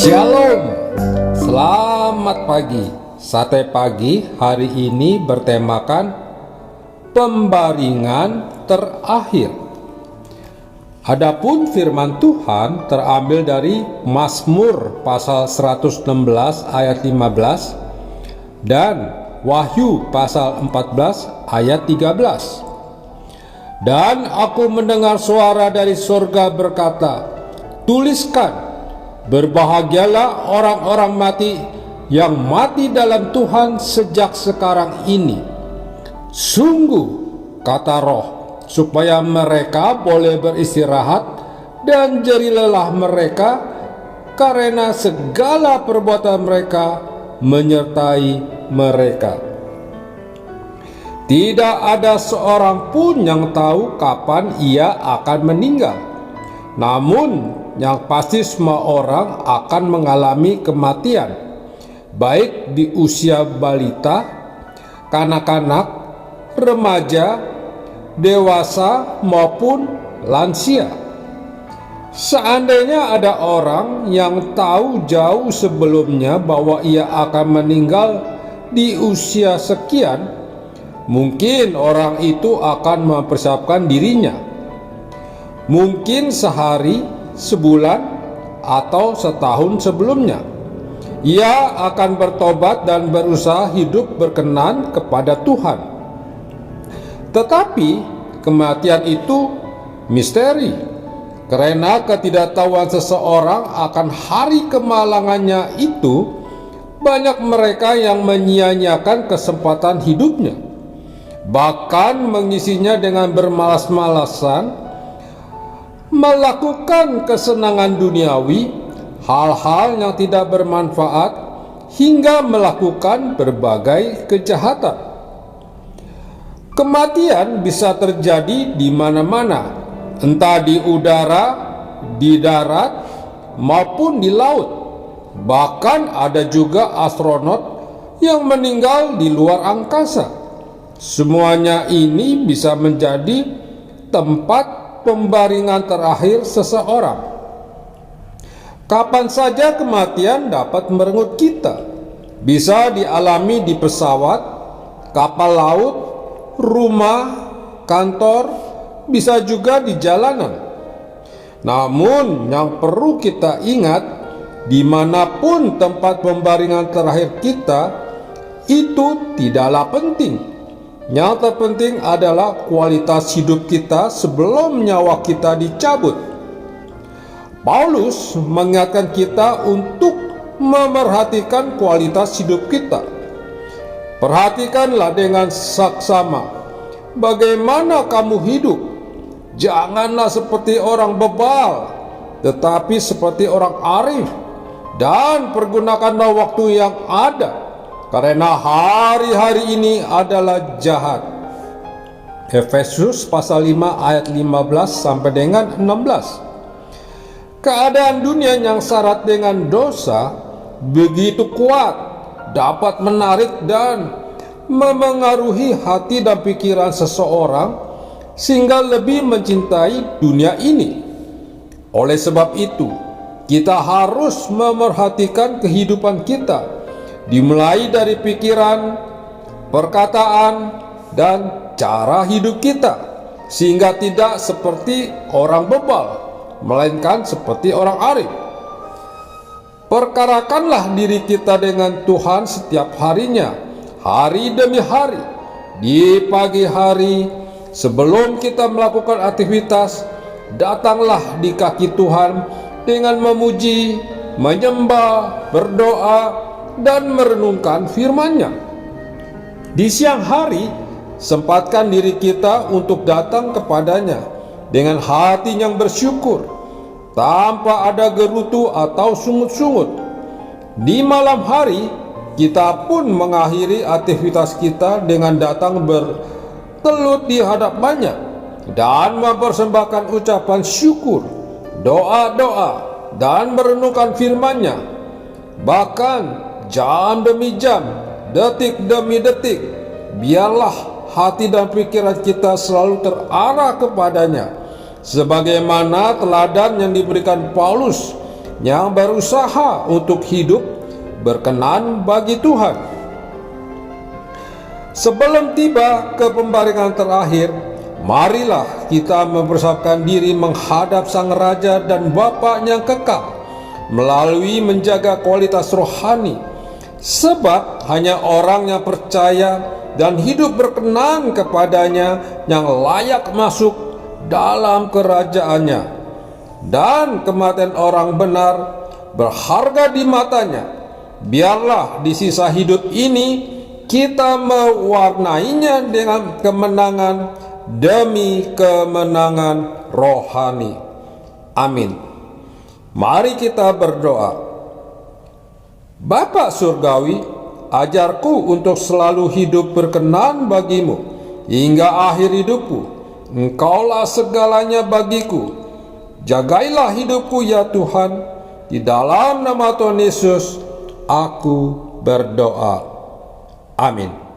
Shalom, selamat pagi. Sate pagi hari ini bertemakan pembaringan terakhir. Adapun firman Tuhan terambil dari Mazmur pasal 116 ayat 15 dan Wahyu pasal 14 ayat 13. Dan aku mendengar suara dari surga berkata, tuliskan, berbahagialah orang-orang mati yang mati dalam Tuhan sejak sekarang ini. Sungguh, kata Roh, supaya mereka boleh beristirahat dan jerih lelah mereka, karena segala perbuatan mereka menyertai mereka. Tidak ada seorang pun yang tahu kapan ia akan meninggal. Namun yang pasti semua orang akan mengalami kematian, baik di usia balita, kanak-kanak, remaja, dewasa maupun lansia. Seandainya ada orang yang tahu jauh sebelumnya bahwa ia akan meninggal di usia sekian, mungkin orang itu akan mempersiapkan dirinya. Mungkin sehari, sebulan, atau setahun sebelumnya ia akan bertobat dan berusaha hidup berkenan kepada Tuhan. Tetapi kematian itu misteri, karena ketidaktahuan seseorang akan hari kemalangannya itu, banyak mereka yang menyia-nyiakan kesempatan hidupnya, bahkan mengisinya dengan bermalas-malasan, melakukan kesenangan duniawi, hal-hal yang tidak bermanfaat, hingga melakukan berbagai kejahatan. Kematian bisa terjadi di mana-mana, entah di udara, di darat, maupun di laut. Bahkan ada juga astronot yang meninggal di luar angkasa. Semuanya ini bisa menjadi tempat pembaringan terakhir seseorang. Kapan saja kematian dapat merenggut kita. Bisa dialami di pesawat, kapal laut, rumah, kantor, bisa juga di jalanan. Namun yang perlu kita ingat, dimanapun tempat pembaringan terakhir kita, itu tidaklah penting. Yang terpenting adalah kualitas hidup kita sebelum nyawa kita dicabut. Paulus mengingatkan kita untuk memerhatikan kualitas hidup kita. Perhatikanlah dengan saksama bagaimana kamu hidup. Janganlah seperti orang bebal, tetapi seperti orang arif, dan pergunakanlah waktu yang ada, karena hari-hari ini adalah jahat. Efesus pasal 5 ayat 15 sampai dengan 16. Keadaan dunia yang syarat dengan dosa begitu kuat, dapat menarik dan memengaruhi hati dan pikiran seseorang sehingga lebih mencintai dunia ini. Oleh sebab itu, kita harus memerhatikan kehidupan kita, dimulai dari pikiran, perkataan, dan cara hidup kita, sehingga tidak seperti orang bebal, melainkan seperti orang arif. Perkarakanlah diri kita dengan Tuhan setiap harinya, hari demi hari. Di pagi hari, sebelum kita melakukan aktivitas, datanglah di kaki Tuhan dengan memuji, menyembah, berdoa, dan merenungkan firman-Nya. Di siang hari, sempatkan diri kita untuk datang kepadanya dengan hati yang bersyukur, tanpa ada gerutu atau sungut-sungut. Di malam hari, kita pun mengakhiri aktivitas kita dengan datang bertelut di hadapannya dan mempersembahkan ucapan syukur, doa-doa, dan merenungkan firman-Nya. Bahkan jam demi jam, detik demi detik, biarlah hati dan pikiran kita selalu terarah kepadanya, sebagaimana teladan yang diberikan Paulus yang berusaha untuk hidup berkenan bagi Tuhan. Sebelum tiba ke pembaringan terakhir, marilah kita mempersiapkan diri menghadap Sang Raja dan Bapa yang kekal melalui menjaga kualitas rohani, sebab hanya orang yang percaya dan hidup berkenan kepadanya yang layak masuk dalam kerajaannya. Dan kematian orang benar berharga di matanya. Biarlah di sisa hidup ini kita mewarnainya dengan kemenangan demi kemenangan rohani. Amin. Mari kita berdoa. Bapa Surgawi, ajarku untuk selalu hidup berkenan bagimu hingga akhir hidupku. Engkaulah segalanya bagiku. Jagailah hidupku ya Tuhan. Di dalam nama Tuhan Yesus aku berdoa. Amin.